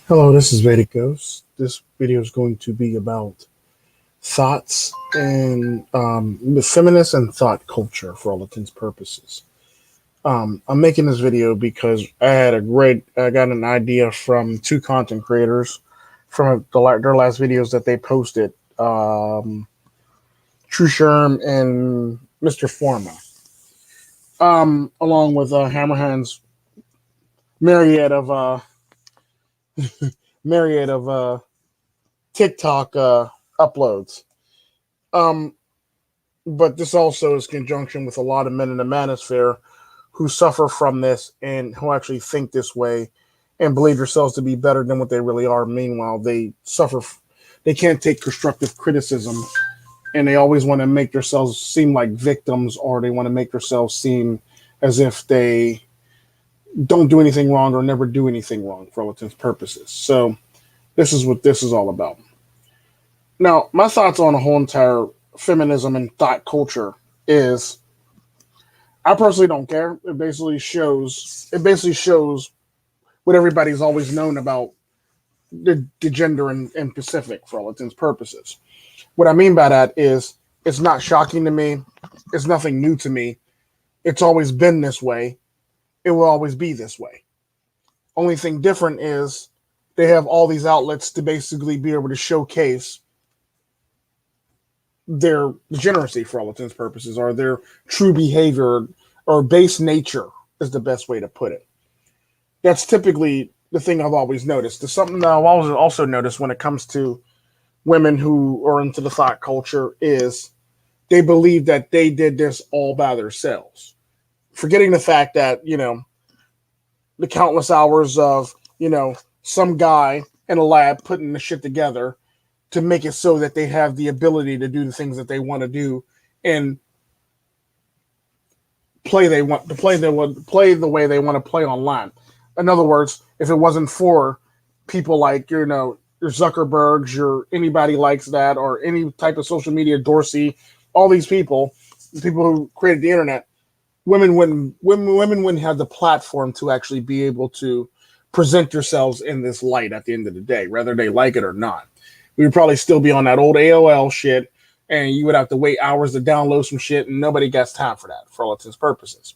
Hello, this is Vedic Ghost. This video is going to be about thoughts and the feminist and thought culture for all intents and purposes. I'm making this video because I got an idea from two content creators from their last videos that they posted, True Sherm and Mr. Forma, along with Hammerhand's myriad of myriad of TikTok uploads. Um, but this also is conjunction with a lot of men in the manosphere who suffer from this and who actually think this way and believe themselves to be better than what they really are. Meanwhile, they can't take constructive criticism, and they always want to make themselves seem like victims, or they want to make themselves seem as if they don't do anything wrong or never do anything wrong for all intents and purposes. So this is what this is all about. Now, my thoughts on the whole entire feminism and thought culture is I personally don't care. It basically shows what everybody's always known about the gender and Pacific for all intents and purposes. What I mean by that is it's not shocking to me. It's nothing new to me. It's always been this way. It will always be this way. Only thing different is they have all these outlets to basically be able to showcase their degeneracy for all intents and purposes, or their true behavior or base nature is the best way to put it. That's typically the thing I've always noticed. There's something that I've always also noticed when it comes to women who are into the thought culture is they believe that they did this all by themselves, forgetting the fact that, the countless hours of, some guy in a lab putting the shit together to make it so that they have the ability to do the things that they want to do and play they want to play play the way they want to play online. In other words, if it wasn't for people like your Zuckerbergs, your anybody likes that, or any type of social media Dorsey, all these people, the people who created the internet, women wouldn't have the platform to actually be able to present yourselves in this light at the end of the day, whether they like it or not. We would probably still be on that old AOL shit, and you would have to wait hours to download some shit, and nobody gets time for that, for all intents and purposes.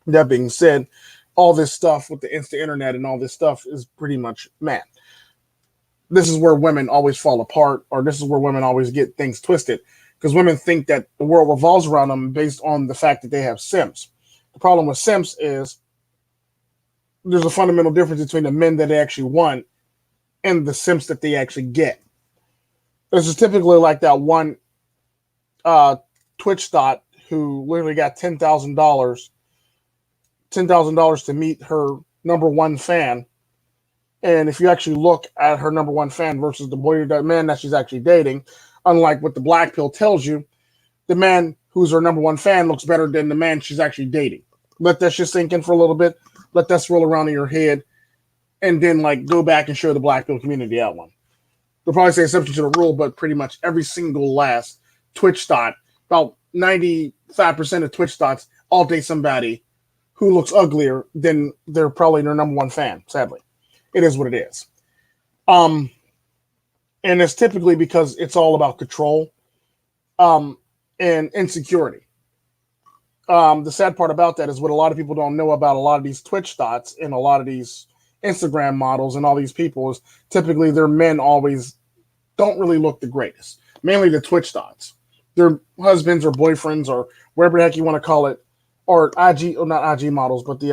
That being said, all this stuff with the instant internet and all this stuff is pretty much, man, this is where women always fall apart, or this is where women always get things twisted, because women think that the world revolves around them based on the fact that they have simps. The problem with simps is there's a fundamental difference between the men that they actually want and the simps that they actually get. This is typically like that one Twitch thought who literally got $10,000 to meet her number one fan. And if you actually look at her number one fan versus the man that she's actually dating, unlike what the black pill tells you, the man who's her number one fan looks better than the man she's actually dating. Let that shit sink in for a little bit. Let that swirl around in your head, and then go back and show the black pill community that one. They'll probably say exception to the rule, but pretty much every single last Twitch thought, about 95% of Twitch thoughts, all date somebody who looks uglier than they're probably their number one fan. Sadly, it is what it is. And it's typically because it's all about control, and insecurity. The sad part about that is what a lot of people don't know about a lot of these Twitch thoughts and a lot of these Instagram models and all these people is typically their men always don't really look the greatest. Mainly the Twitch thoughts. Their husbands or boyfriends or whatever the heck you want to call it, or IG, or not IG models, but the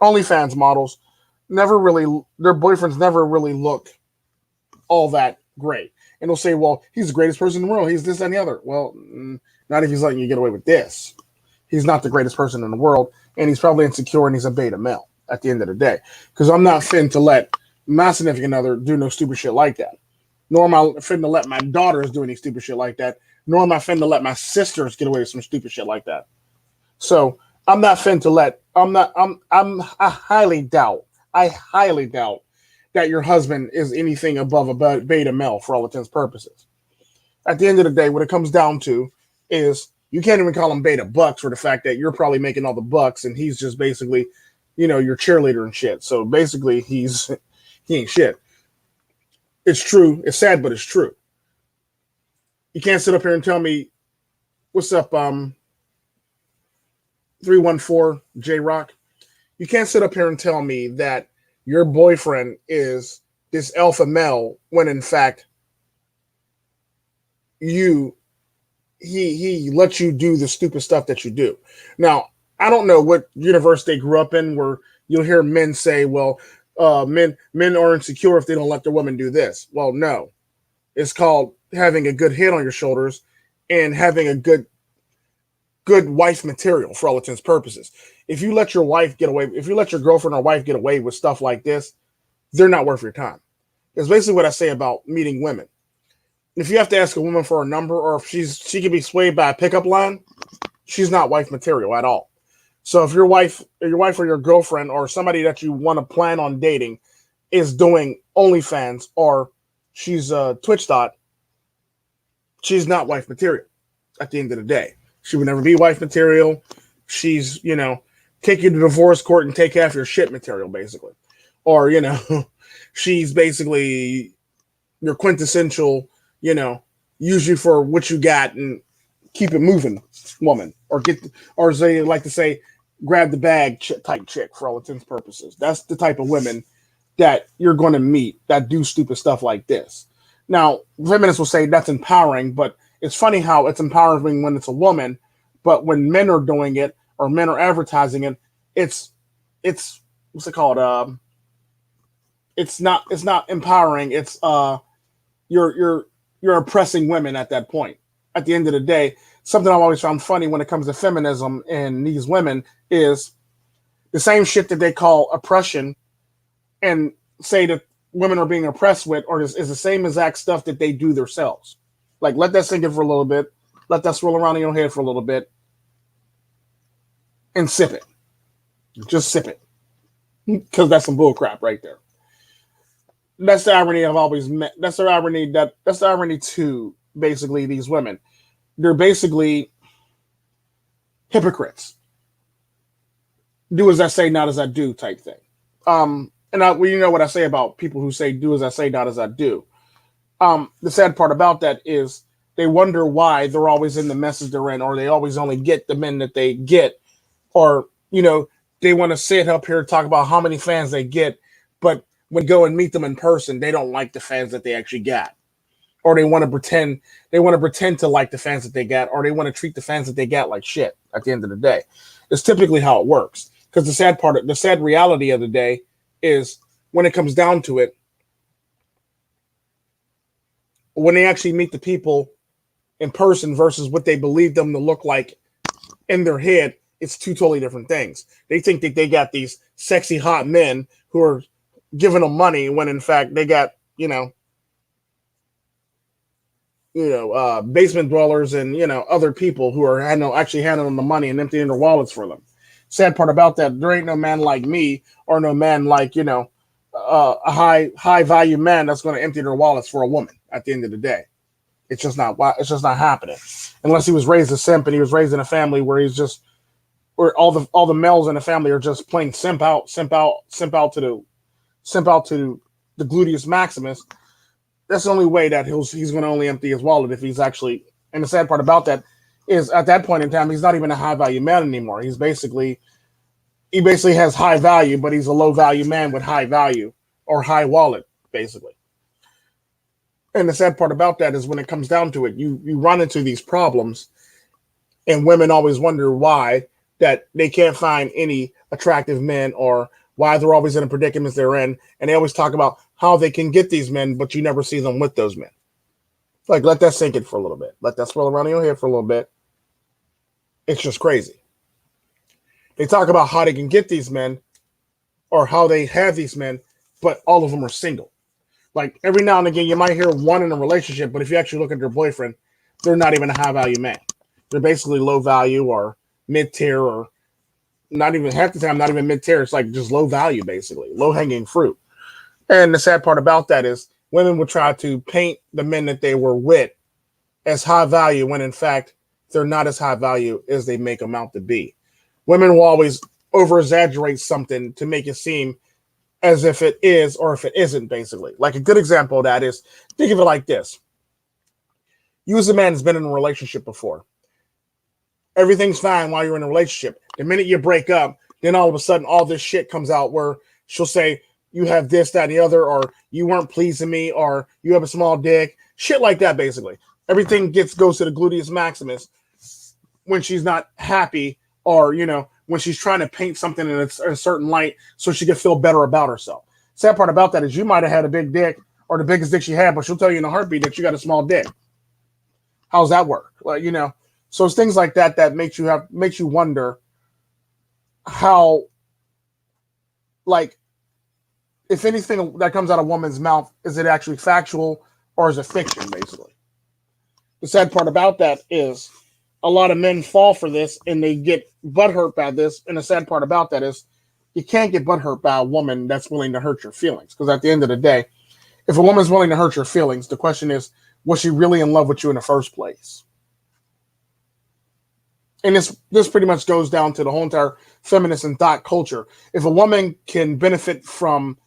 OnlyFans models, their boyfriends never really look all that great. And they'll say, well, he's the greatest person in the world. He's this and the other. Well, not if he's letting you get away with this. He's not the greatest person in the world, and he's probably insecure, and he's a beta male at the end of the day. Because I'm not fin to let my significant other do no stupid shit like that. Nor am I fin to let my daughters do any stupid shit like that. Nor am I fin to let my sisters get away with some stupid shit like that. So I'm not fin to let. I highly doubt that your husband is anything above a beta male for all intents and purposes. At the end of the day, what it comes down to is you can't even call him beta bucks for the fact that you're probably making all the bucks and he's just basically, your cheerleader and shit. So basically he's he ain't shit. It's true. It's sad, but it's true. You can't sit up here and tell me, what's up, 314 J Rock? You can't sit up here and tell me that your boyfriend is this alpha male when in fact he lets you do the stupid stuff that you do. Now, I don't know what universe they grew up in where you'll hear men say, well, men are insecure if they don't let their women do this. Well, no. It's called having a good head on your shoulders and having a good wife material for all intents and purposes. If you let your girlfriend or wife get away with stuff like this, they're not worth your time. It's basically what I say about meeting women. If you have to ask a woman for a number, or if she can be swayed by a pickup line, she's not wife material at all. So if your wife or your girlfriend or somebody that you want to plan on dating is doing OnlyFans or she's a Twitch THOT, she's not wife material at the end of the day. She would never be wife material. She's, take you to divorce court and take half your shit material, basically. Or, she's basically your quintessential, use you for what you got and keep it moving woman. Or as they like to say, grab the bag type chick for all intents and purposes. That's the type of women that you're going to meet that do stupid stuff like this. Now, feminists will say that's empowering, but it's funny how it's empowering when it's a woman, but when men are doing it or men are advertising it, it's what's it called? It's not empowering. It's you're oppressing women at that point. At the end of the day, something I've always found funny when it comes to feminism and these women is the same shit that they call oppression and say that women are being oppressed with, or is the same exact stuff that they do themselves. Like, let that sink in for a little bit. Let that swirl around in your head for a little bit. And sip it. Just sip it. Because that's some bull crap right there. That's the irony I've always met. That's the irony to basically these women. They're basically hypocrites. Do as I say, not as I do type thing. You know what I say about people who say do as I say, not as I do. The sad part about that is they wonder why they're always in the messes they're in, or they always only get the men that they get, or they want to sit up here and talk about how many fans they get, but when go and meet them in person, they don't like the fans that they actually got, or they want to pretend to like the fans that they got, or they want to treat the fans that they got like shit. At the end of the day, it's typically how it works. Because the sad reality of the day is when it comes down to it, when they actually meet the people in person versus what they believe them to look like in their head, it's two totally different things. They think that they got these sexy, hot men who are giving them money when in fact they got, basement dwellers and, other people who are actually handling the money and emptying their wallets for them. Sad part about that, there ain't no man like me or no man like, a high value man that's going to empty their wallets for a woman at the end of the day. It's just not happening. Unless he was raised a simp and he was raised in a family where where all the males in the family are just playing simp out to the gluteus maximus. That's the only way that he's going to only empty his wallet if he's actually. And the sad part about that is at that point in time, he's not even a high value man anymore. He basically has high value, but he's a low value man with high value or high wallet, basically. And the sad part about that is when it comes down to it, you run into these problems, and women always wonder why that they can't find any attractive men or why they're always in the predicaments they're in. And they always talk about how they can get these men, but you never see them with those men. Like, let that sink in for a little bit. Let that swirl around in your head for a little bit. It's just crazy. They talk about how they can get these men or how they have these men, but all of them are single. Like, every now and again, you might hear one in a relationship, but if you actually look at their boyfriend, they're not even a high value man. They're basically low value or mid tier, or not even half the time, not even mid tier. It's like just low value, basically, low hanging fruit. And the sad part about that is women would try to paint the men that they were with as high value when in fact they're not as high value as they make them out to be. Women will always over exaggerate something to make it seem as if it is or if it isn't, basically. Like a good example of that is, think of it like this. You as a man has been in a relationship before. Everything's fine while you're in a relationship. The minute you break up, then all of a sudden all this shit comes out where she'll say, you have this, that, and the other, or you weren't pleasing me, or you have a small dick. Shit like that, basically. Everything goes to the gluteus maximus when she's not happy, or, when she's trying to paint something in a certain light so she can feel better about herself. Sad part about that is you might have had a big dick or the biggest dick she had, but she'll tell you in a heartbeat that you got a small dick. How's that work? Like, so it's things like that that makes you wonder how, like, if anything that comes out of a woman's mouth, is it actually factual or is it fiction, basically? The sad part about that is a lot of men fall for this and they get butthurt by this. And the sad part about that is you can't get butthurt by a woman that's willing to hurt your feelings. Because at the end of the day, if a woman's willing to hurt your feelings, the question is, was she really in love with you in the first place? And this pretty much goes down to the whole entire feminist and THOT culture. If a woman can benefit from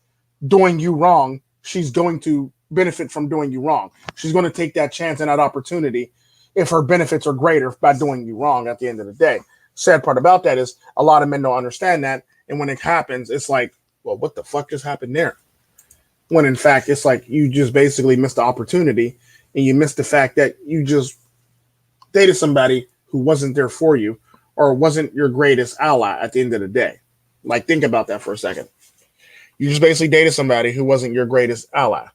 doing you wrong, she's going to benefit from doing you wrong. She's going to take that chance and that opportunity if her benefits are greater by doing you wrong at the end of the day. Sad part about that is a lot of men don't understand that. And when it happens, it's like, well, what the fuck just happened there? When in fact, it's like you just basically missed the opportunity and you missed the fact that you just dated somebody who wasn't there for you or wasn't your greatest ally at the end of the day. Like, think about that for a second. You just basically dated somebody who wasn't your greatest ally.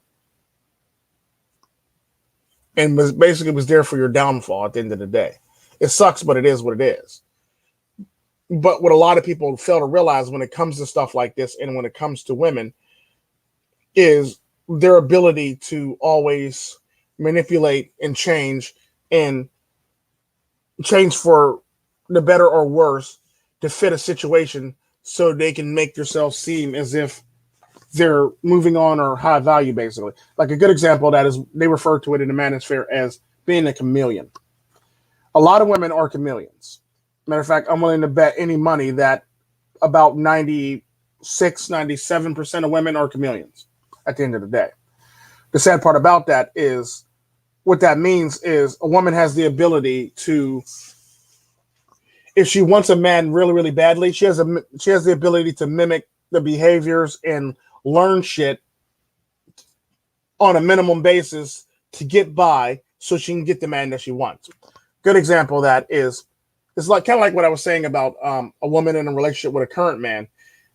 And was there for your downfall at the end of the day. It sucks, but it is what it is. But what a lot of people fail to realize when it comes to stuff like this and when it comes to women is their ability to always manipulate and change for the better or worse to fit a situation so they can make themselves seem as if they're moving on or high value, basically. Like a good example of that is they refer to it in the manosphere as being a chameleon. A lot of women are chameleons. Matter of fact, I'm willing to bet any money that about 97% of women are chameleons at the end of the day. The sad part about that is what that means is a woman has the ability to, if she wants a man really, really badly, she has the ability to mimic the behaviors and learn shit on a minimum basis to get by so she can get the man that she wants. Good example of that is, it's like kind of like what I was saying about a woman in a relationship with a current man.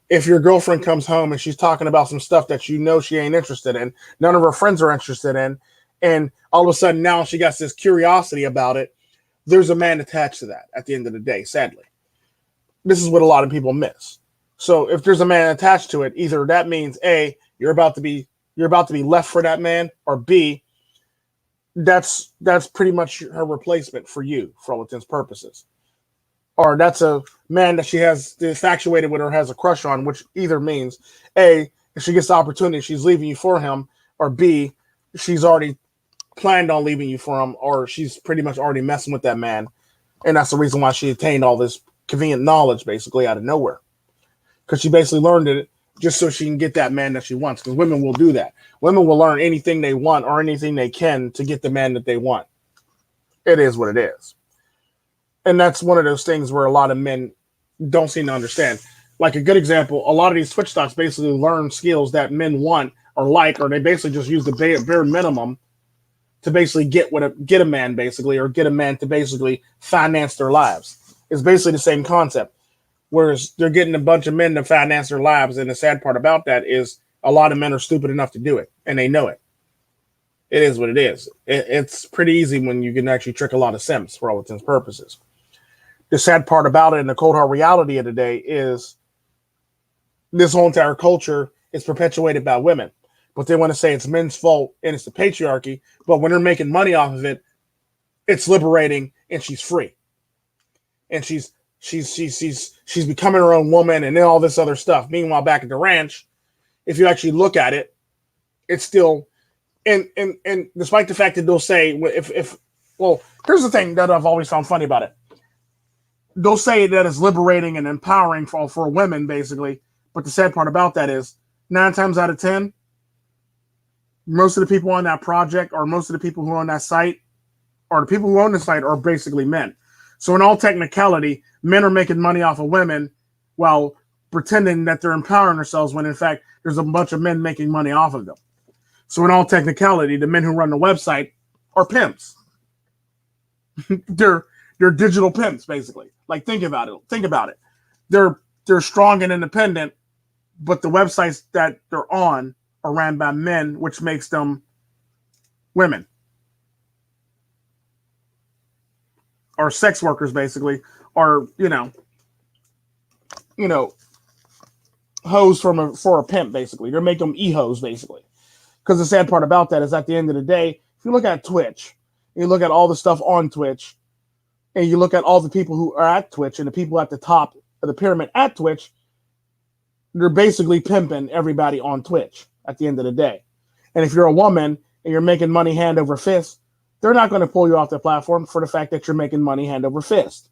If your girlfriend comes home and she's talking about some stuff that she ain't interested in, none of her friends are interested in, and all of a sudden now she got this curiosity about it, there's a man attached to that at the end of the day, sadly. This is what a lot of people miss. So if there's a man attached to it, either that means A, you're about to be left for that man, or B, that's pretty much her replacement for you for all intents and purposes. Or that's a man that she has infatuated with or has a crush on, which either means A, if she gets the opportunity, she's leaving you for him, or B, she's already planned on leaving you for him, or she's pretty much already messing with that man. And that's the reason why she attained all this convenient knowledge basically out of nowhere. Because she basically learned it just so she can get that man that she wants. Because women will do that. Women will learn anything they want or anything they can to get the man that they want. It is what it is. And that's one of those things where a lot of men don't seem to understand. Like a good example, a lot of these Twitch stocks basically learn skills that men want or like, or they basically just use the bare minimum to basically get a man basically, or get a man to basically finance their lives. It's basically the same concept. Whereas they're getting a bunch of men to finance their lives. And the sad part about that is a lot of men are stupid enough to do it. And they know it. It is what it is. It's pretty easy when you can actually trick a lot of simps for all intents and purposes. The sad part about it and the cold hard reality of the day is this whole entire culture is perpetuated by women. But they want to say it's men's fault and it's the patriarchy. But when they're making money off of it, it's liberating and she's free. And she's becoming her own woman and then all this other stuff. Meanwhile, back at the ranch, if you actually look at it, it's still, and despite the fact that they'll say, well, here's the thing that I've always found funny about it. They'll say that it's liberating and empowering for women, basically. But the sad part about that is 9 times out of 10, most of the people on that project or most of the people who are on that site or the people who own the site are basically men. So in all technicality, men are making money off of women while pretending that they're empowering themselves when in fact there's a bunch of men making money off of them. So in all technicality, the men who run the website are pimps. they're digital pimps, basically. Like think about it. Think about it. They're strong and independent, but the websites that they're on are ran by men, which makes them women. Or sex workers, basically, or hoes for a pimp, basically. They're making them e-hoes, basically. Because the sad part about that is at the end of the day, if you look at Twitch, you look at all the stuff on Twitch, and you look at all the people who are at Twitch and the people at the top of the pyramid at Twitch, they're basically pimping everybody on Twitch at the end of the day. And if you're a woman and you're making money hand over fist, they're not going to pull you off the platform for the fact that you're making money hand over fist.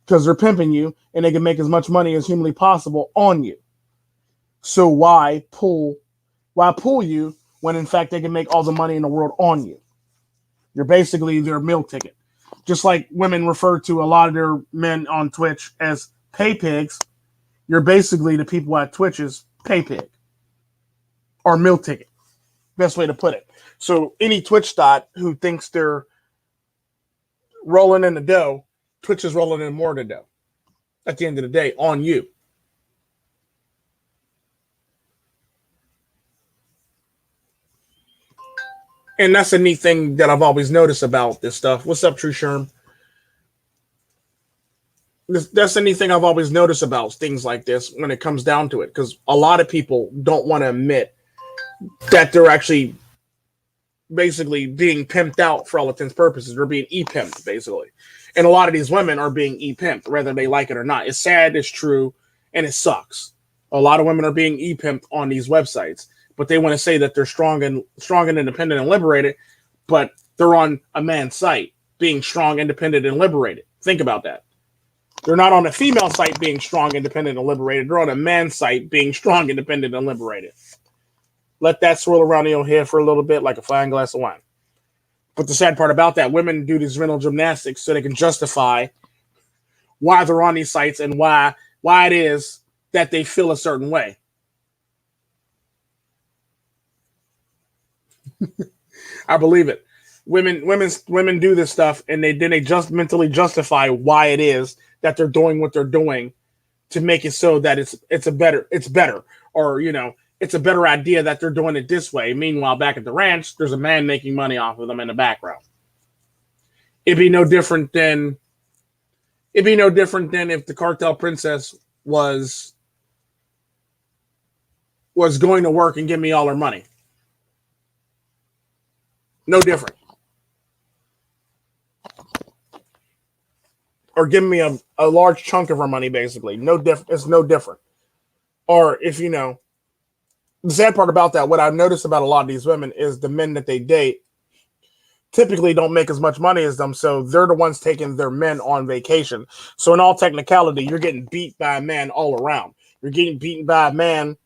Because they're pimping you and they can make as much money as humanly possible on you. So why pull you when in fact they can make all the money in the world on you? You're basically their meal ticket. Just like women refer to a lot of their men on Twitch as pay pigs, you're basically the people at Twitch as pay pig or meal ticket. Best way to put it. So any Twitch dot who thinks they're rolling in the dough, Twitch is rolling in more of the dough at the end of the day on you. And that's a neat thing that I've always noticed about this stuff. What's up, True Sherm? That's the neat thing I've always noticed about things like this when it comes down to it, because a lot of people don't want to admit that they're actually basically being pimped out for all intents and purposes. They're being e-pimped, basically. And a lot of these women are being e-pimped, whether they like it or not. It's sad, it's true, and it sucks. A lot of women are being e-pimped on these websites, but they want to say that they're strong and independent and liberated, but they're on a man's site being strong, independent, and liberated. Think about that. They're not on a female site being strong, independent, and liberated. They're on a man's site being strong, independent, and liberated. Let that swirl around in your head for a little bit like a fine glass of wine. But the sad part about that, women do these mental gymnastics so they can justify why they're on these sites and why it is that they feel a certain way. I believe it. Women do this stuff and they just mentally justify why it is that they're doing what they're doing to make it so that it's better, or it's a better idea that they're doing it this way. Meanwhile, back at the ranch, there's a man making money off of them in the background. It'd be no different than if the cartel princess was going to work and give me all her money. No different. Or give me a large chunk of her money, basically. It's no different. Or if the sad part about that, what I've noticed about a lot of these women is the men that they date typically don't make as much money as them, so they're the ones taking their men on vacation. So in all technicality, you're getting beat by a man all around. You're getting beaten by a man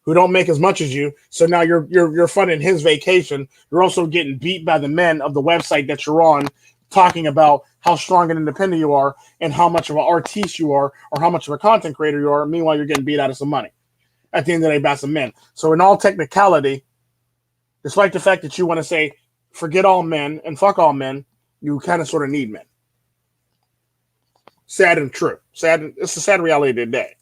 who don't make as much as you, so now you're funding his vacation. You're also getting beat by the men of the website that you're on, talking about how strong and independent you are and how much of an artiste you are or how much of a content creator you are. Meanwhile, you're getting beat out of some money at the end of the day by some men. So in all technicality, despite the fact that you want to say forget all men and fuck all men, you kind of sort of need men. Sad and true. It's a sad reality of the day.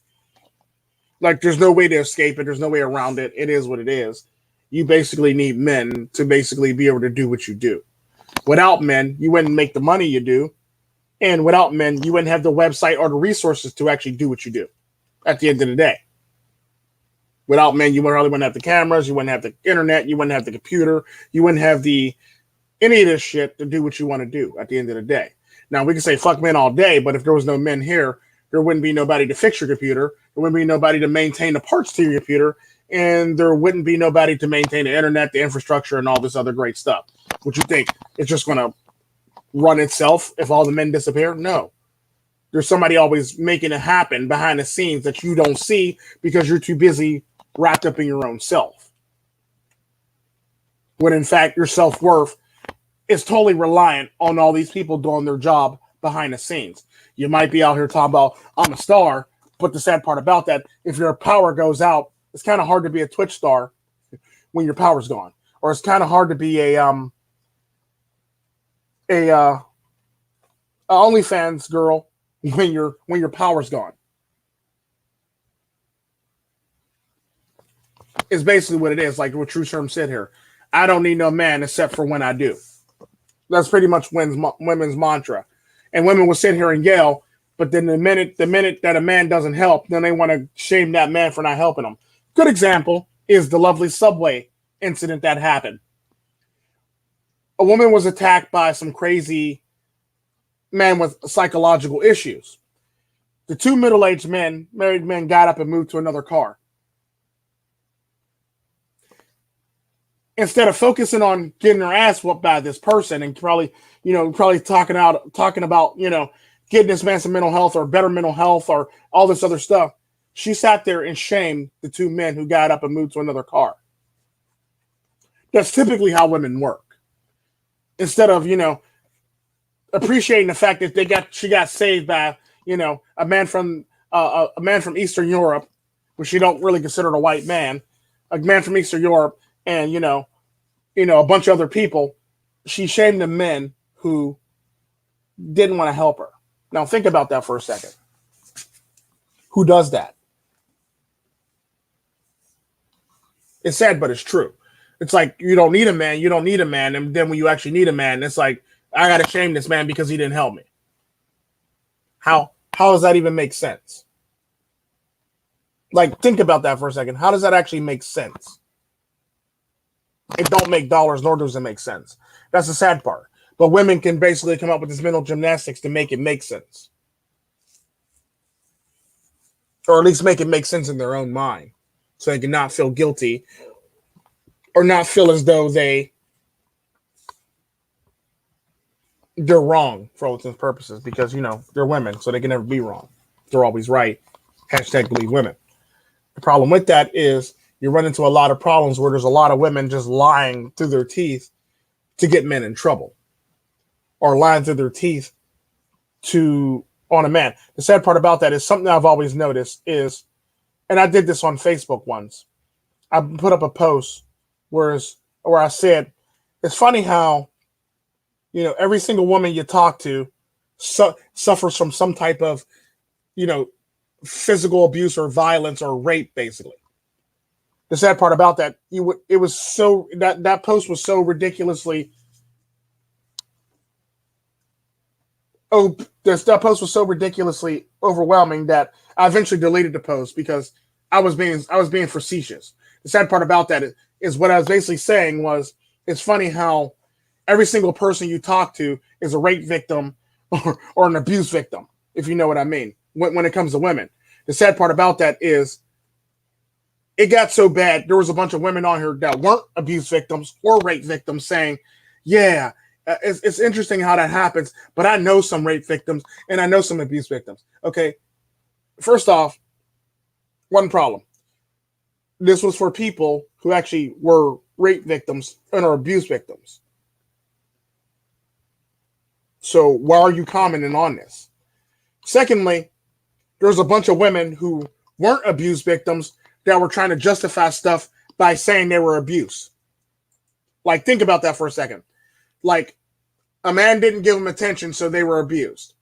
Like, there's no way to escape it. There's no way around it. It is what it is. You basically need men to basically be able to do what you do. Without men, you wouldn't make the money you do. And without men, you wouldn't have the website or the resources to actually do what you do at the end of the day. Without men, you wouldn't have the cameras, you wouldn't have the internet, you wouldn't have the computer, you wouldn't have any of this shit to do what you want to do at the end of the day. Now, we can say fuck men all day, but if there was no men here, there wouldn't be nobody to fix your computer, there wouldn't be nobody to maintain the parts to your computer, and there wouldn't be nobody to maintain the internet, the infrastructure, and all this other great stuff. What you think? It's just going to run itself if all the men disappear? No. There's somebody always making it happen behind the scenes that you don't see because you're too busy wrapped up in your own self. When in fact, your self-worth is totally reliant on all these people doing their job behind the scenes. You might be out here talking about, I'm a star, but the sad part about that, if your power goes out, it's kind of hard to be a Twitch star when your power's gone. Or it's kind of hard to be a OnlyFans girl when your power's gone. It's basically what it is, like what True Sherm said here. I don't need no man except for when I do. That's pretty much women's mantra. And women will sit here and yell, but then the minute that a man doesn't help, then they want to shame that man for not helping them. Good example is the lovely subway incident that happened. A woman was attacked by some crazy man with psychological issues. The two middle-aged married men, got up and moved to another car. Instead of focusing on getting her ass whooped by this person and probably talking about, getting this man some mental health or better mental health or all this other stuff, she sat there and shamed the two men who got up and moved to another car. That's typically how women work. Instead of, appreciating the fact that she got saved by, a man from Eastern Europe, which you don't really consider a white man, a man from Eastern Europe, and a bunch of other people. She shamed the men who didn't want to help her. Now think about that for a second. Who does that? It's sad, but it's true. It's like you don't need a man, and then when you actually need a man, it's like I gotta shame this man because he didn't help me. How does that even make sense? Like, think about that for a second. How does that actually make sense? It don't make dollars, nor does it make sense. That's the sad part. But women can basically come up with this mental gymnastics to make it make sense. Or at least make it make sense in their own mind. So they can not feel guilty or not feel as though they're wrong for all intents and purposes because, they're women, so they can never be wrong. They're always right. Hashtag believe women. The problem with that is you run into a lot of problems where there's a lot of women just lying through their teeth to get men in trouble or lying through their teeth on a man. The sad part about that is something I've always noticed is, and I did this on Facebook once. I put up a post where I said, it's funny how, every single woman you talk to suffers from some type of, physical abuse or violence or rape, basically. The sad part about that, that post was so ridiculously. That post was so ridiculously overwhelming that I eventually deleted the post because I was being facetious. The sad part about that is what I was basically saying was, it's funny how every single person you talk to is a rape victim or an abuse victim, if you know what I mean, when it comes to women. The sad part about that is it got so bad, there was a bunch of women on here that weren't abuse victims or rape victims saying, yeah, it's interesting how that happens, but I know some rape victims and I know some abuse victims. Okay, first off, one problem. This was for people who actually were rape victims and are abuse victims. So why are you commenting on this? Secondly, there's a bunch of women who weren't abuse victims that were trying to justify stuff by saying they were abused. Like, think about that for a second. Like, a man didn't give them attention, so they were abused.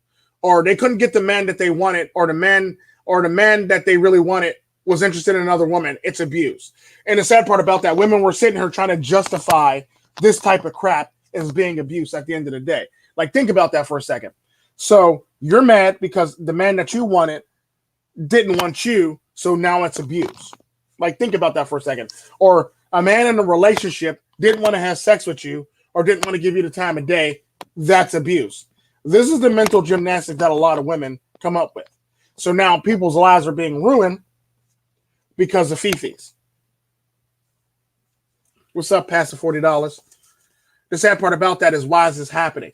Or they couldn't get the man that they wanted, or the man that they really wanted was interested in another woman. It's abuse. And the sad part about that, women were sitting here trying to justify this type of crap as being abuse at the end of the day. Like, think about that for a second. So you're mad because the man that you wanted didn't want you, so now it's abuse. Like, think about that for a second. Or a man in a relationship didn't want to have sex with you or didn't want to give you the time of day. That's abuse. This is the mental gymnastics that a lot of women come up with. So now people's lives are being ruined because of fifis. What's up, Pastor $40? The sad part about that is, why is this happening?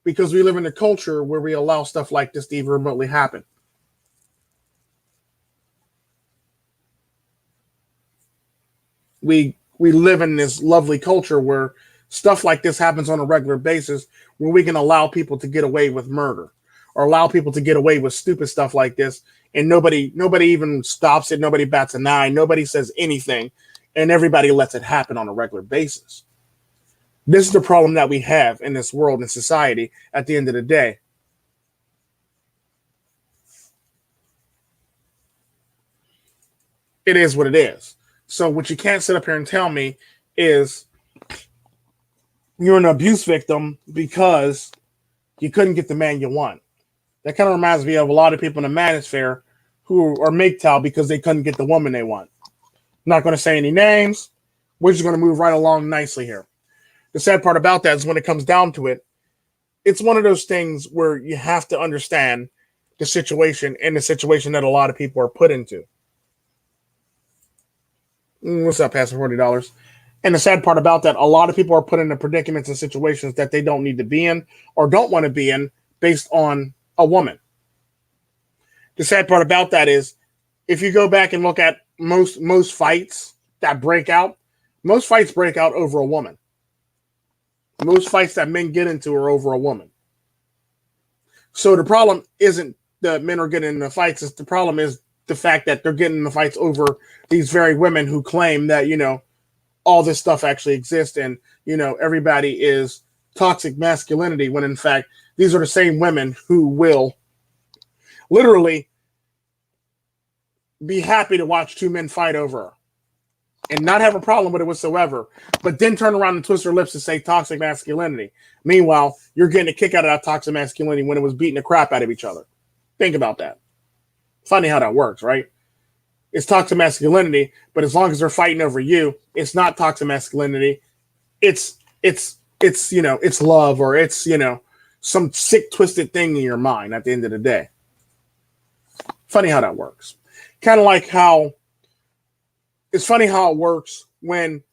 Because we live in a culture where we allow stuff like this to even remotely happen. We live in this lovely culture where stuff like this happens on a regular basis, where we can allow people to get away with murder or allow people to get away with stupid stuff like this, and nobody even stops it, nobody bats an eye, nobody says anything, and everybody lets it happen on a regular basis. This is the problem that we have in this world and society at the end of the day. It is what it is. So what you can't sit up here and tell me is you're an abuse victim because you couldn't get the man you want. That kind of reminds me of a lot of people in the manosphere who are MGTOW because they couldn't get the woman they want. I'm not going to say any names. We're just going to move right along nicely here. The sad part about that is when it comes down to it, it's one of those things where you have to understand the situation and the situation that a lot of people are put into. What's up, Pastor $40? And the sad part about that, a lot of people are put into predicaments and situations that they don't need to be in or don't want to be in based on a woman. The sad part about that is if you go back and look at most fights that break out, most fights break out over a woman. Most fights that men get into are over a woman. So the problem isn't that men are getting in the fights. The problem is the fact that they're getting in the fights over these very women who claim that, all this stuff actually exists and, everybody is toxic masculinity when in fact, these are the same women who will literally be happy to watch two men fight over her and not have a problem with it whatsoever, but then turn around and twist their lips and say toxic masculinity. Meanwhile, you're getting a kick out of that toxic masculinity when it was beating the crap out of each other. Think about that. Funny how that works, right? It's toxic masculinity, but as long as they're fighting over you, it's not toxic masculinity. It's love, or it's, some sick, twisted thing in your mind at the end of the day. Funny how that works. Kind of like how it's funny how it works when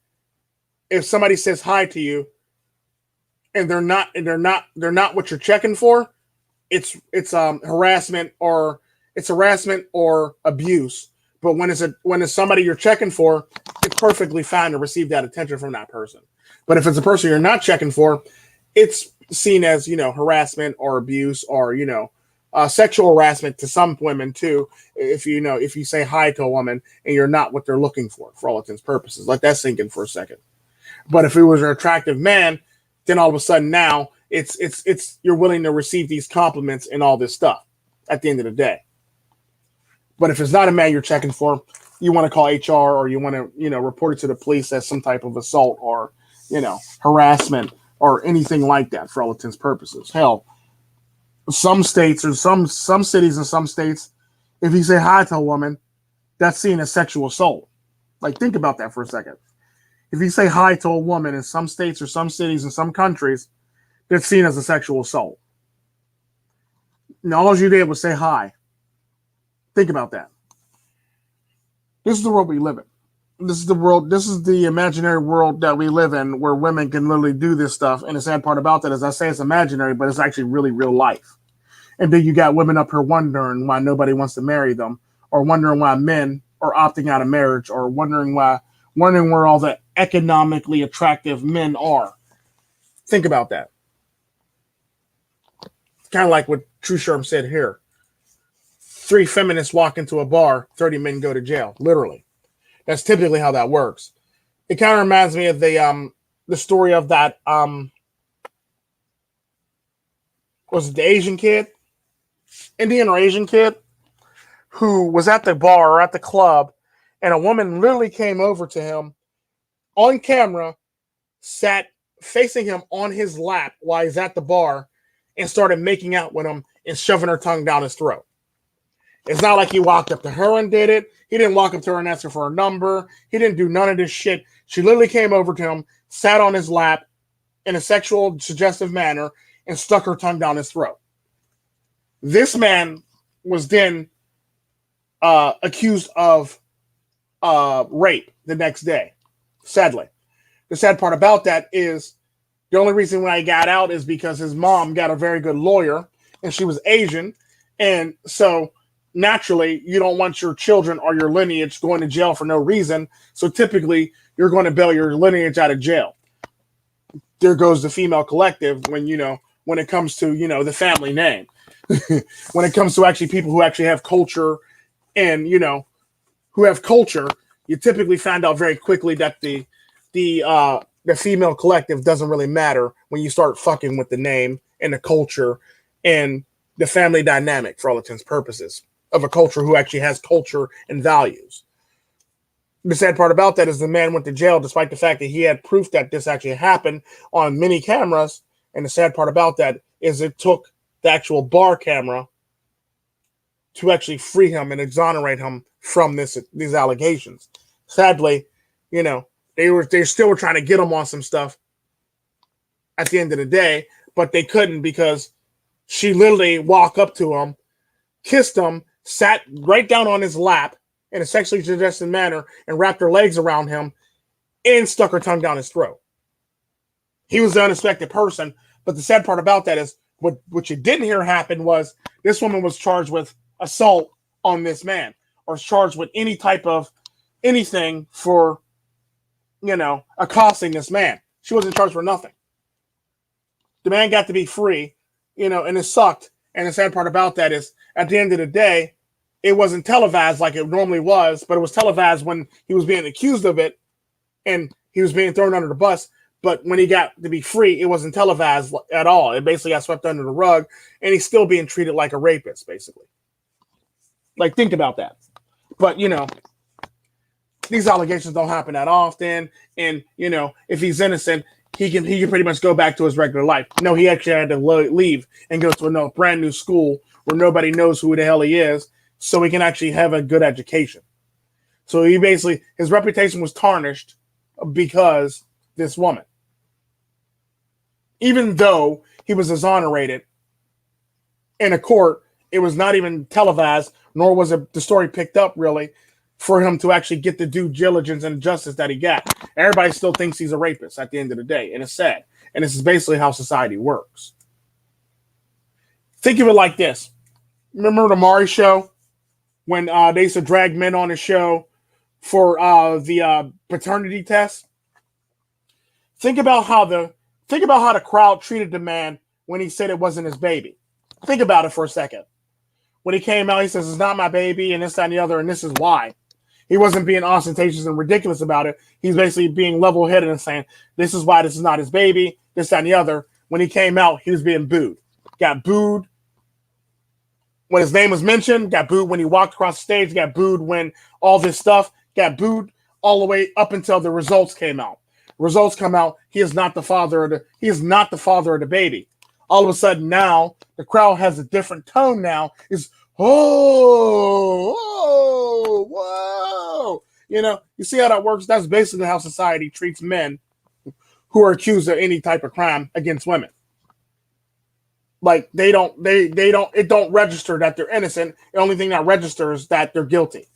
if somebody says hi to you and they're not what you're checking for, it's harassment or abuse. But when it's somebody you're checking for, it's perfectly fine to receive that attention from that person. But if it's a person you're not checking for, it's seen as, harassment or abuse or, sexual harassment to some women too. If you say hi to a woman and you're not what they're looking for all intents and purposes, let that sink in for a second. But if it was an attractive man, then all of a sudden now it's you're willing to receive these compliments and all this stuff at the end of the day. But if it's not a man you're checking for, you want to call HR or you want to, report it to the police as some type of assault or, harassment or anything like that for all intents and purposes. Hell, some states or some cities in some states, if you say hi to a woman, that's seen as sexual assault. Like, think about that for a second. If you say hi to a woman in some states or some cities in some countries, that's seen as a sexual assault. Now, all you did was say hi. Think about that. This is the world we live in. This is the world. This is the imaginary world that we live in where women can literally do this stuff. And the sad part about that is I say it's imaginary, but it's actually really real life. And then you got women up here wondering why nobody wants to marry them, or wondering why men are opting out of marriage, or wondering where all the economically attractive men are. Think about that. Kind of like what True Sherm said here. 3 feminists walk into a bar, 30 men go to jail. Literally. That's typically how that works. It kind of reminds me of the story of that was it the Asian kid? Indian or Asian kid who was at the bar or at the club, and a woman literally came over to him on camera, sat facing him on his lap while he's at the bar, and started making out with him and shoving her tongue down his throat. It's not like he walked up to her and did it. He didn't walk up to her and ask her for her number. He didn't do none of this shit. She literally came over to him, sat on his lap in a sexual, suggestive manner, and stuck her tongue down his throat. This man was then accused of rape the next day, sadly. The sad part about that is the only reason why he got out is because his mom got a very good lawyer, and she was Asian, and so naturally, you don't want your children or your lineage going to jail for no reason. So typically, you're going to bail your lineage out of jail. There goes the female collective when, when it comes to, the family name. When it comes to actually people who actually have culture and, who have culture, you typically find out very quickly that the female collective doesn't really matter when you start fucking with the name and the culture and the family dynamic, for all intents and purposes, of a culture who actually has culture and values. The sad part about that is the man went to jail despite the fact that he had proof that this actually happened on many cameras. And the sad part about that is it took the actual bar camera to actually free him and exonerate him from these allegations. Sadly, they still were trying to get him on some stuff at the end of the day, but they couldn't because she literally walked up to him, kissed him, sat right down on his lap in a sexually suggestive manner, and wrapped her legs around him and stuck her tongue down his throat. He was the unexpected person, but the sad part about that is what you didn't hear happen was this woman was charged with assault on this man, or charged with any type of anything for, accosting this man. She wasn't charged for nothing. The man got to be free, and it sucked. And the sad part about that is, at the end of the day, it wasn't televised like it normally was, but it was televised when he was being accused of it and he was being thrown under the bus. But when he got to be free, it wasn't televised at all. It basically got swept under the rug, and he's still being treated like a rapist, basically. Like, think about that. But, these allegations don't happen that often. And, if he's innocent, he can pretty much go back to his regular life. No, he actually had to leave and go to a brand new school where nobody knows who the hell he is, so he can actually have a good education. So his reputation was tarnished because this woman. Even though he was exonerated in a court, it was not even televised, nor was the story picked up really for him to actually get the due diligence and justice that he got. Everybody still thinks he's a rapist at the end of the day, and it's sad. And this is basically how society works. Think of it like this. Remember the Maury show? When they used to drag men on the show for the paternity test? Think about how the crowd treated the man when he said it wasn't his baby. Think about it for a second. When he came out, he says, it's not my baby, and this, that, and the other, and this is why. He wasn't being ostentatious and ridiculous about it. He's basically being level-headed and saying, this is why this is not his baby, this, that, and the other. When he came out, he was being booed. Got booed when his name was mentioned, got booed when he walked across the stage, got booed when all this stuff, got booed all the way up until the results came out. Results come out, he is not the father of the baby. All of a sudden now, the crowd has a different tone now. It's, whoa. You see how that works? That's basically how society treats men who are accused of any type of crime against women. Like it don't register that they're innocent. The only thing that registers is that they're guilty.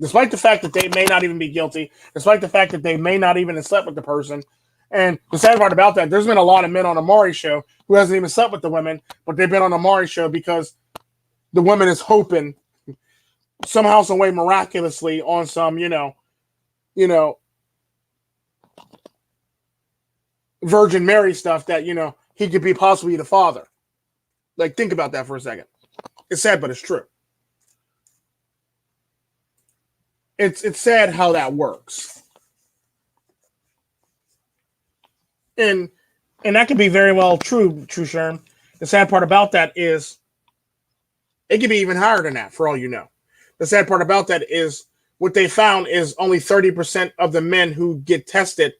Despite the fact that they may not even be guilty, despite the fact that they may not even have slept with the person. And the sad part about that, there's been a lot of men on the Maury show who hasn't even slept with the women, but they've been on the Maury show because the woman is hoping somehow, some way, miraculously on some, Virgin Mary stuff that, he could be possibly the father. Like, think about that for a second. It's sad, but it's true. It's sad how that works. And that could be very well true, Sherm. The sad part about that is it could be even higher than that, for all you know. The sad part about that is what they found is only 30% of the men who get tested,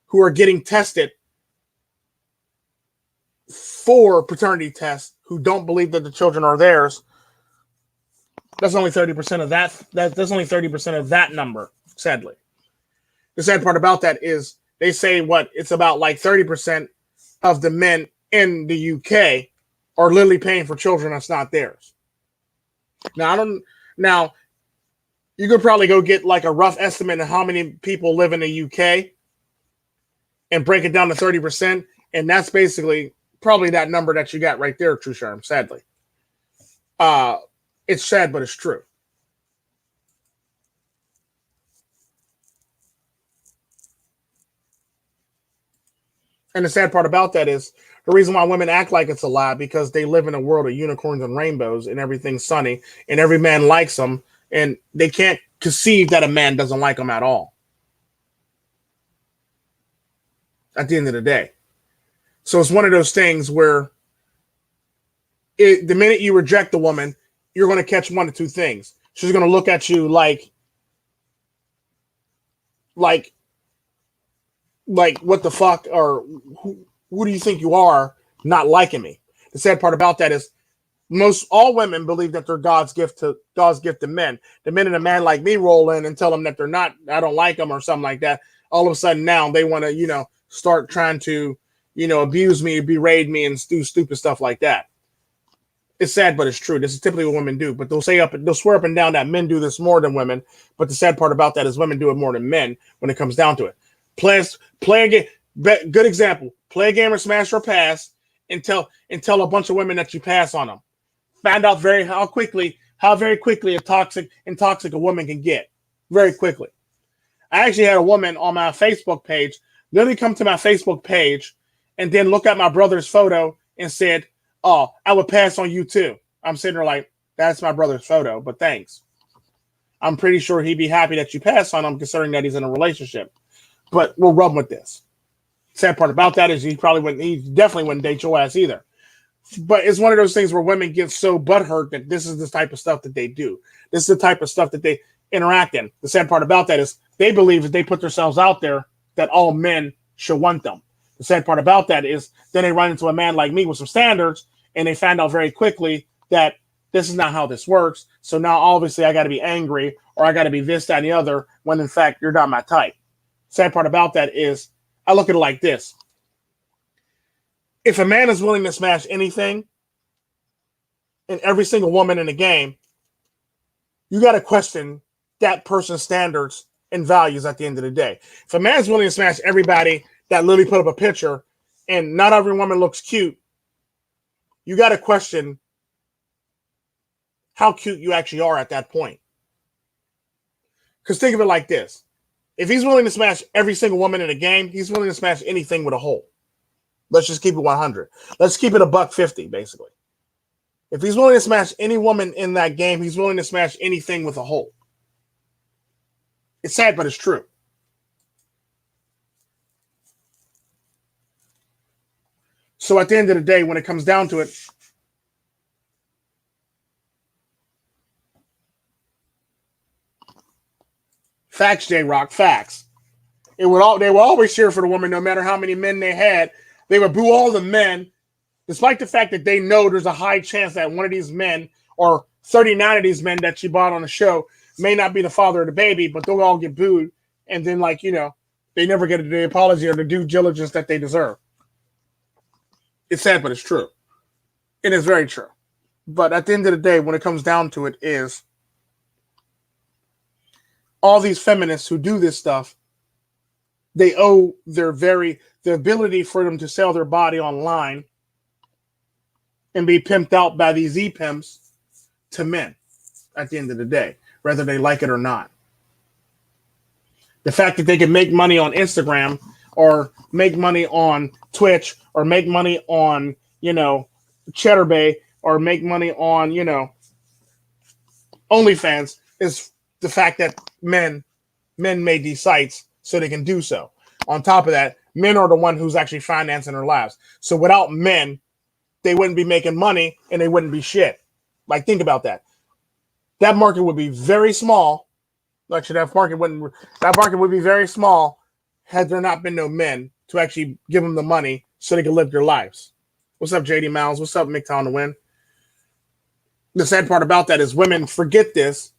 who are getting tested for paternity tests, who don't believe that the children are theirs. That's only 30% of that. That's only 30% of that number, sadly. The sad part about that is they say it's about like 30% of the men in the UK are literally paying for children that's not theirs. Now you could probably go get like a rough estimate of how many people live in the UK and break it down to 30%, and that's basically probably that number that you got right there, True Sharm, sadly. It's sad, but it's true. And the sad part about that is the reason why women act like it's a lie, because they live in a world of unicorns and rainbows and everything's sunny and every man likes them, and they can't conceive that a man doesn't like them at all at the end of the day. So it's one of those things where the minute you reject the woman, you're going to catch one of two things. She's going to look at you like what the fuck, or who do you think you are, not liking me. The sad part about that is all women believe that they're God's gift to men. The minute a man like me roll in and tell them that they're not, I don't like them or something like that, all of a sudden now they want to, start trying to, abuse me, berate me, and do stupid stuff like that. It's sad, but it's true. This is typically what women do. But they'll swear up and down that men do this more than women. But the sad part about that is women do it more than men when it comes down to it. Play a game. Good example. Play a game or smash or pass, and tell a bunch of women that you pass on them. Find out how very quickly a toxic a woman can get. Very quickly. I actually had a woman on my Facebook page literally come to my Facebook page and then look at my brother's photo and said, "Oh, I would pass on you too." I'm sitting there like, that's my brother's photo, but thanks. I'm pretty sure he'd be happy that you pass on him, considering that he's in a relationship. But we'll rub with this. Sad part about that is he definitely wouldn't date your ass either. But it's one of those things where women get so butthurt that this is the type of stuff that they do. This is the type of stuff that they interact in. The sad part about that is they believe that they put themselves out there that all men should want them. The sad part about that is then they run into a man like me with some standards, and they find out very quickly that this is not how this works. So now obviously I got to be angry, or I got to be this, that, and the other, when in fact you're not my type. Sad part about that is I look at it like this. If a man is willing to smash anything and every single woman in the game, you got to question that person's standards and values at the end of the day. If a man's willing to smash everybody that literally put up a picture and not every woman looks cute, you got to question how cute you actually are at that point. Because think of it like this. If he's willing to smash every single woman in a game, he's willing to smash anything with a hole. Let's just keep it 100. Let's keep it $150, basically. If he's willing to smash any woman in that game, he's willing to smash anything with a hole. It's sad, but it's true. So at the end of the day, when it comes down to it, facts, J-Rock, facts. They were always cheer for the woman, no matter how many men they had. They would boo all the men, despite the fact that they know there's a high chance that one of these men, or 39 of these men that she bought on the show, may not be the father of the baby, but they'll all get booed. And then, they never get the apology or the due diligence that they deserve. It's sad, but it's true. It is very true. But at the end of the day, when it comes down to it, is all these feminists who do this stuff, they owe the ability for them to sell their body online and be pimped out by these e-pimps to men at the end of the day, whether they like it or not. The fact that they can make money on Instagram, or make money on Twitch, or make money on, Cheddar Bay, or make money on, OnlyFans, is the fact that men made these sites so they can do so. On top of that, men are the one who's actually financing their lives. So without men, they wouldn't be making money and they wouldn't be shit. Like, think about that. That market would be very small. Actually, that market would be very small had there not been no men to actually give them the money so they can live their lives. What's up, JD Miles? What's up, MGTOW to win? The sad part about that is women forget this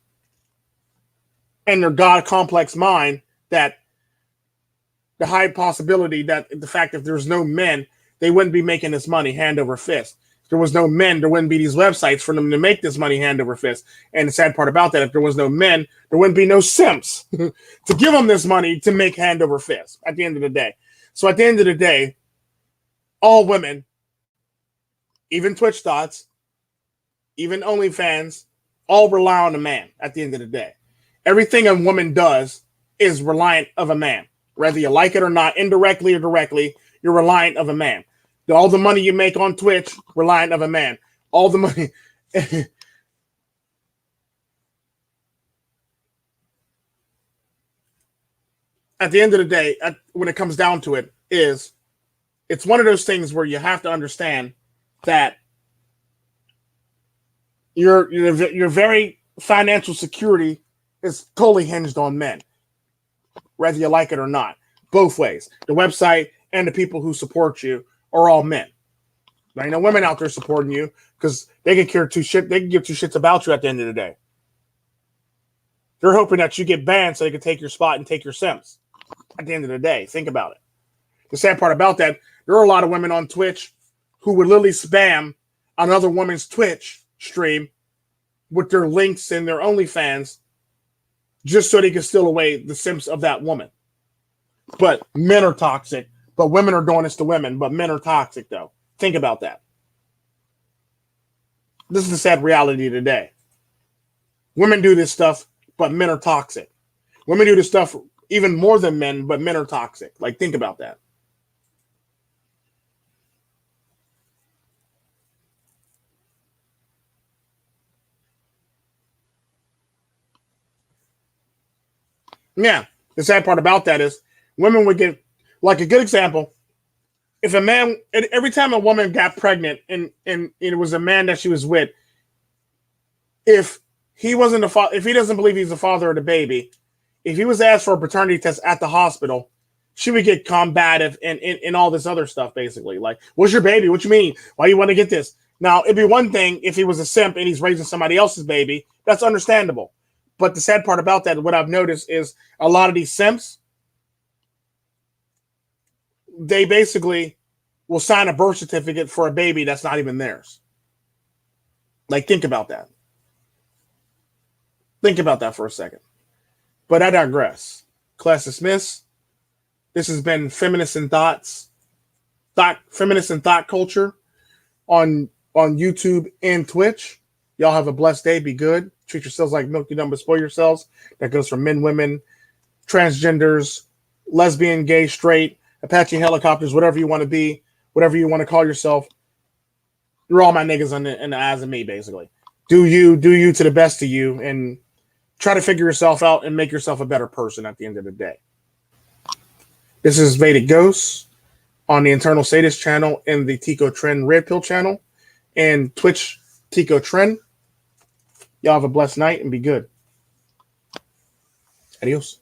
in their God complex mind, that the high possibility that the fact that there's no men, they wouldn't be making this money hand over fist. If there was no men, there wouldn't be these websites for them to make this money hand over fist. And the sad part about that, if there was no men, there wouldn't be no simps to give them this money to make hand over fist at the end of the day. So at the end of the day, all women, even Twitch THOTs, even OnlyFans, all rely on a man at the end of the day. Everything a woman does is reliant of a man. Whether you like it or not, indirectly or directly, you're reliant of a man. All the money you make on Twitch, reliant of a man. All the money. At the end of the day, when it comes down to it, it's one of those things where you have to understand that your very financial security is totally hinged on men, whether you like it or not. Both ways. The website and the people who support you are all men. There ain't no women out there supporting you because they can care two shit. They can give two shits about you at the end of the day. They're hoping that you get banned so they can take your spot and take your sims. At the end of the day, think about it. The sad part about that, there are a lot of women on Twitch who would literally spam another woman's Twitch stream with their links and their OnlyFans just so they can steal away the sims of that woman. But men are toxic. But women are doing this to women. But men are toxic, though. Think about that. This is the sad reality today. Women do this stuff, but men are toxic. Women do this stuff even more than men, but men are toxic. Like, think about that. Yeah. The sad part about that is women would get, like a good example, if a man, every time a woman got pregnant and it was a man that she was with, if he wasn't if he doesn't believe he's the father of the baby, if he was asked for a paternity test at the hospital, she would get combative and all this other stuff, basically. Like, what's your baby? What you mean? Why you want to get this? Now, it'd be one thing if he was a simp and he's raising somebody else's baby. That's understandable. But the sad part about that, what I've noticed is a lot of these simps, they basically will sign a birth certificate for a baby that's not even theirs. Like, think about that. Think about that for a second. But I digress. Class dismissed. This has been Feminist and Thoughts, Feminist and Thought Culture on YouTube and Twitch. Y'all have a blessed day. Be good. Treat yourselves like milk. You don't spoil yourselves. That goes for men, women, transgenders, lesbian, gay, straight, Apache helicopters, whatever you want to be, whatever you want to call yourself. You're all my niggas in the eyes of me, basically. Do you to the best of you, and try to figure yourself out and make yourself a better person at the end of the day. This is Vedic Ghost on the Internal Sadist channel and the Tico Trend Red Pill channel and Twitch Tico Trend. Y'all have a blessed night and be good. Adios.